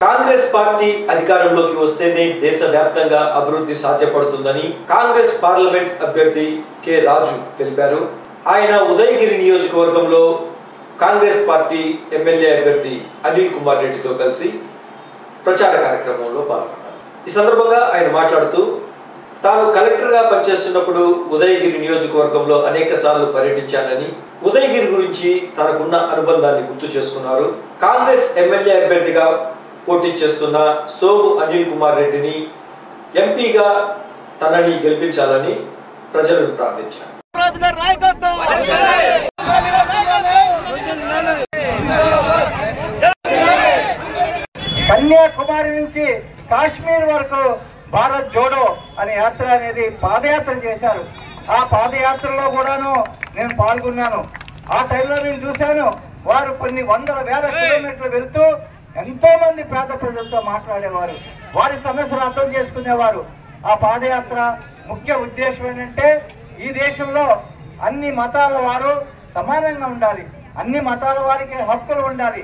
Congress party అధికారంలోకి వస్తేనే దేశవ్యాప్తంగా అభివృద్ధి సాధ్యపడుతుందని కాంగ్రెస్ పార్లమెంట్ అభ్యర్థి కె రాజు తెలిపారు. ఆయన ఉదయగిరి నియోజకవర్గంలో కాంగ్రెస్ పార్టీ ఎమ్మెల్యే అభ్యర్థి అనిల్ కుమార్ రెడ్డితో కలిసి ప్రచార కార్యక్రమంలో పాల్గొన్నారు. ఈ సందర్భంగా ఆయన మాట్లాడుతూ తాను కలెక్టర్గా పనిచేస్తున్నప్పుడు ఉదయగిరి నియోజకవర్గంలో అనేక సార్లు పర్యటించానని, ఉదయగిరి గురించి తనకున్న అనుబంధాన్ని గుర్తు చేసుకున్నారు. కాంగ్రెస్ ఎమ్మెల్యే అభ్యర్థిగా పోటీ చేస్తున్న సోము అనిల్ కుమార్ రెడ్డిని ఎంపీగా తనని గెలిపించాలని ప్రజలను ప్రార్థించారు. కన్యాకుమారి నుంచి కాశ్మీర్ వరకు భారత్ జోడో అనే యాత్ర అనేది పాదయాత్ర చేశారు. ఆ పాదయాత్రలో కూడాను నేను పాల్గొన్నాను. ఆ టైంలో నేను చూశాను, వారు కొన్ని వందల వేల కిలోమీటర్లు వెళుతూ ఎంతో మంది పేద ప్రజలతో మాట్లాడేవారు, వారి సమస్యలు అర్థం చేసుకునేవారు. ఆ పాదయాత్ర ముఖ్య ఉద్దేశం ఏంటంటే ఈ దేశంలో అన్ని మతాల వారు సమానంగా ఉండాలి, అన్ని మతాల వారికి హక్కులు ఉండాలి,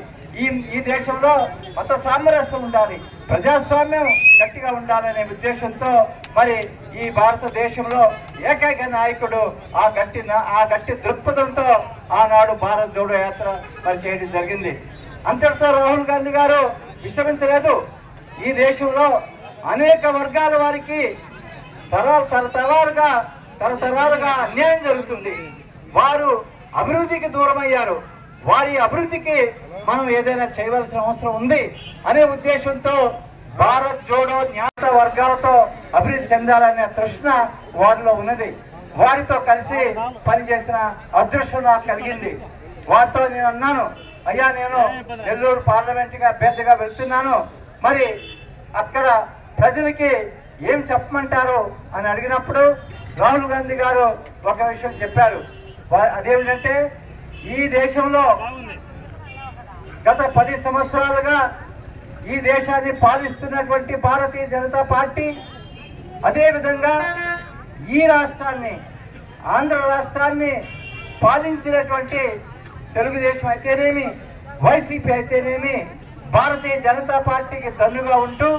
ఈ దేశంలో మత సామరస్యం ఉండాలి, ప్రజాస్వామ్యం గట్టిగా ఉండాలనే ఉద్దేశంతో మరి ఈ భారతదేశంలో ఏకైక నాయకుడు ఆ గట్టి దృక్పథంతో ఆనాడు భారత్ జోడో యాత్ర మరి చేయడం జరిగింది. అంతటితో రాహుల్ గాంధీ గారు విశ్రమించలేదు. ఈ దేశంలో అనేక వర్గాల వారికి తరతరాలుగా అన్యాయం జరుగుతుంది. వారు అభివృద్ధికి దూరమయ్యారు. వారి అభివృద్ధికి మనం ఏదైనా చేయవలసిన అవసరం ఉంది అనే ఉద్దేశంతో భారత్ జోడో న్యాయ వర్గాలతో అభివృద్ధి చెందాలనే తృష్ణ వారిలో ఉన్నది. వారితో కలిసి పనిచేసిన అదృష్టం నాకు కలిగింది. వారితో నేను అన్నాను, అయ్యా నేను నెల్లూరు పార్లమెంట్ అభ్యర్థిగా వెళ్తున్నాను, మరి అక్కడ ప్రజలకి ఏం చెప్పమంటారు అని అడిగినప్పుడు రాహుల్ గాంధీ గారు ఒక విషయం చెప్పారు. అదేమిటంటే ఈ దేశంలో గత 10 సంవత్సరాలుగా ఈ దేశాన్ని పాలిస్తున్నటువంటి భారతీయ జనతా పార్టీ, అదేవిధంగా ఈ రాష్ట్రాన్ని ఆంధ్ర రాష్ట్రాన్ని పాలించినటువంటి తెలుగుదేశం అయితేనేమి, వైసీపీ అయితేనేమి, భారతీయ జనతా పార్టీకి దన్నుగా ఉంటూ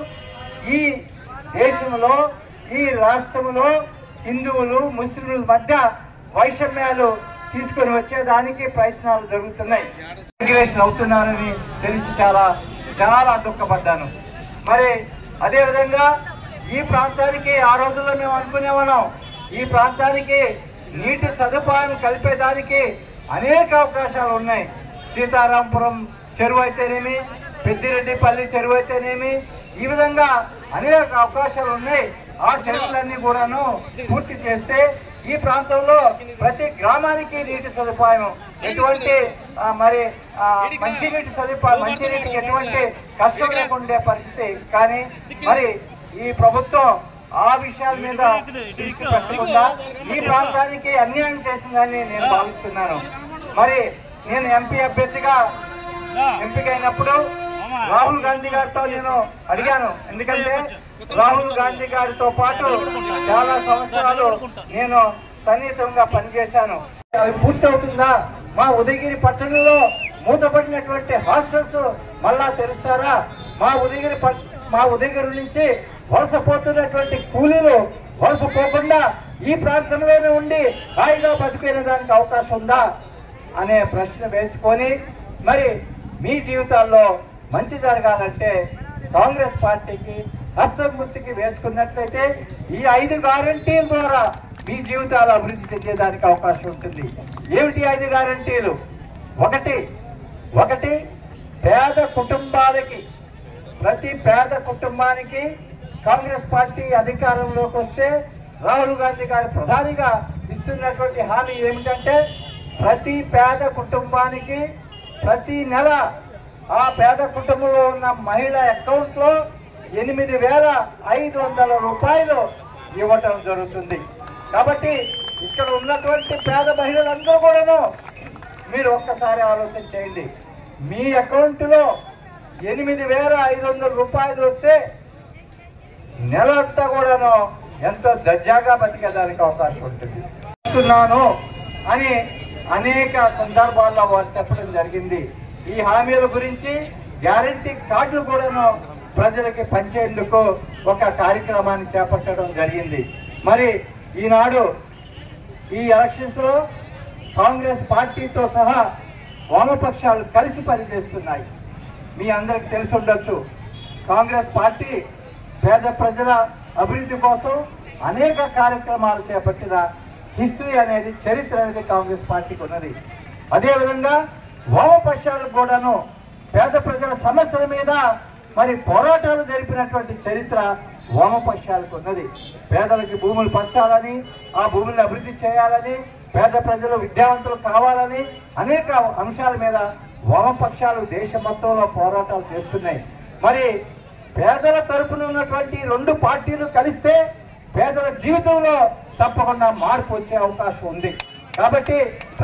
ఈ దేశంలో ఈ రాష్ట్రంలో హిందువులు ముస్లింల మధ్య వైషమ్యాలు తీసుకొని వచ్చేదానికి ప్రయత్నాలు జరుగుతున్నాయి. ఇంటిగ్రేషన్ అవుతున్నారని తెలిసి చాలా చాలా దుఃఖపడ్డాను. మరి అదేవిధంగా ఈ ప్రాంతానికి ఆ రోజుల్లో మేము అనుకునే ఉన్నాం, ఈ ప్రాంతానికి నీటి సదుపాయం కలిపేదానికి అనేక అవకాశాలు ఉన్నాయి. సీతారాంపురం చెరువు అయితేనేమి, పెద్దిరెడ్డిపల్లి చెరువు అయితేనేమి, ఈ విధంగా అనేక అవకాశాలు ఉన్నాయి. ఆ చెరువులన్నీ కూడాను పూర్తి చేస్తే ఈ ప్రాంతంలో ప్రతి గ్రామానికి నీటి సదుపాయం, ఎటువంటి మరి మంచినీటికి ఎటువంటి కష్టం లేకుండే పరిస్థితి. కానీ మరి ఈ ప్రభుత్వం ఆ విషయాల మీద దృష్టి పెట్టకుండా ఈ ప్రాంతానికి అన్యాయం చేసిందని నేను భావిస్తున్నాను. మరి నేను ఎంపీ అభ్యర్థిగా ఎంపికైనప్పుడు రాహుల్ గాంధీ గారితో నేను అడిగాను, ఎందుకంటే రాహుల్ గాంధీ గారితో పాటు చాలా సంవత్సరాలు నేను సన్నిహితంగా పనిచేశాను. అవి పూర్తవుతుందా? మా ఉదయగిరి పట్టణంలో మూతపడినటువంటి హాస్టల్స్ మళ్ళా తెరుస్తారా? మా ఉదయగిరి నుంచి వలస పోతున్నటువంటి కూలీలు వలస పోకుండా ఈ ప్రాంతంలోనే ఉండి హాయిగా బతికిన దానికి అవకాశం ఉందా అనే ప్రశ్న వేసుకొని, మరి మీ జీవితాల్లో మంచి జరగాలంటే కాంగ్రెస్ పార్టీకి హస్తం గుర్తుకి వేసుకున్నట్లయితే ఈ 5 గ్యారంటీల ద్వారా మీ జీవితాలు అభివృద్ధి చెందేదానికి అవకాశం ఉంటుంది. ఏమిటి 5 గ్యారంటీలు? ఒకటి పేద కుటుంబాలకి, ప్రతి పేద కుటుంబానికి కాంగ్రెస్ పార్టీ అధికారంలోకి వస్తే రాహుల్ గాంధీ గారు ప్రధానిగా ఇస్తున్నటువంటి హామీ ఏమిటంటే ప్రతి పేద కుటుంబానికి ప్రతి నెల ఆ పేద కుటుంబంలో ఉన్న మహిళ అకౌంట్లో 8,500 రూపాయలు ఇవ్వటం జరుగుతుంది. కాబట్టి ఇక్కడ ఉన్నటువంటి పేద మహిళలందరూ కూడాను మీరు ఒక్కసారి ఆలోచన చేయండి. మీ అకౌంట్లో 8,500 రూపాయలు వస్తే నెలంతా కూడాను ఎంతో దర్జాగా బతికేదానికి అవకాశం ఉంటుంది అని అనేక సందర్భాల్లో వారు చెప్పడం జరిగింది. ఈ హామీల గురించి గ్యారంటీ కార్డులు కూడాను ప్రజలకి పంచేందుకు ఒక కార్యక్రమాన్ని చేపట్టడం జరిగింది. మరి ఈనాడు ఈ ఎలక్షన్స్ లో కాంగ్రెస్ పార్టీతో సహా వామపక్షాలు కలిసి పనిచేస్తున్నాయి. మీ అందరికి తెలిసి ఉండొచ్చు, కాంగ్రెస్ పార్టీ పేద ప్రజల అభివృద్ధి కోసం అనేక కార్యక్రమాలు చేపట్టిన హిస్టరీ అనేది, చరిత్ర అనేది కాంగ్రెస్ పార్టీకి ఉన్నది. అదేవిధంగా వామపక్షాలకు కూడాను పేద ప్రజల సమస్యల మీద మరి పోరాటాలు జరిపినటువంటి చరిత్ర వామపక్షాలకు ఉన్నది. పేదలకి భూములు పంచాలని, ఆ భూములను అభివృద్ధి చేయాలని, పేద ప్రజలు విద్యావంతులు కావాలని అనేక అంశాల మీద వామపక్షాలు దేశం మొత్తంలో పోరాటాలు చేస్తున్నాయి. మరి పేదల తరపున ఉన్నటువంటి రెండు పార్టీలు కలిస్తే పేదల జీవితంలో తప్పకుండా మార్పు వచ్చే అవకాశం ఉంది. కాబట్టి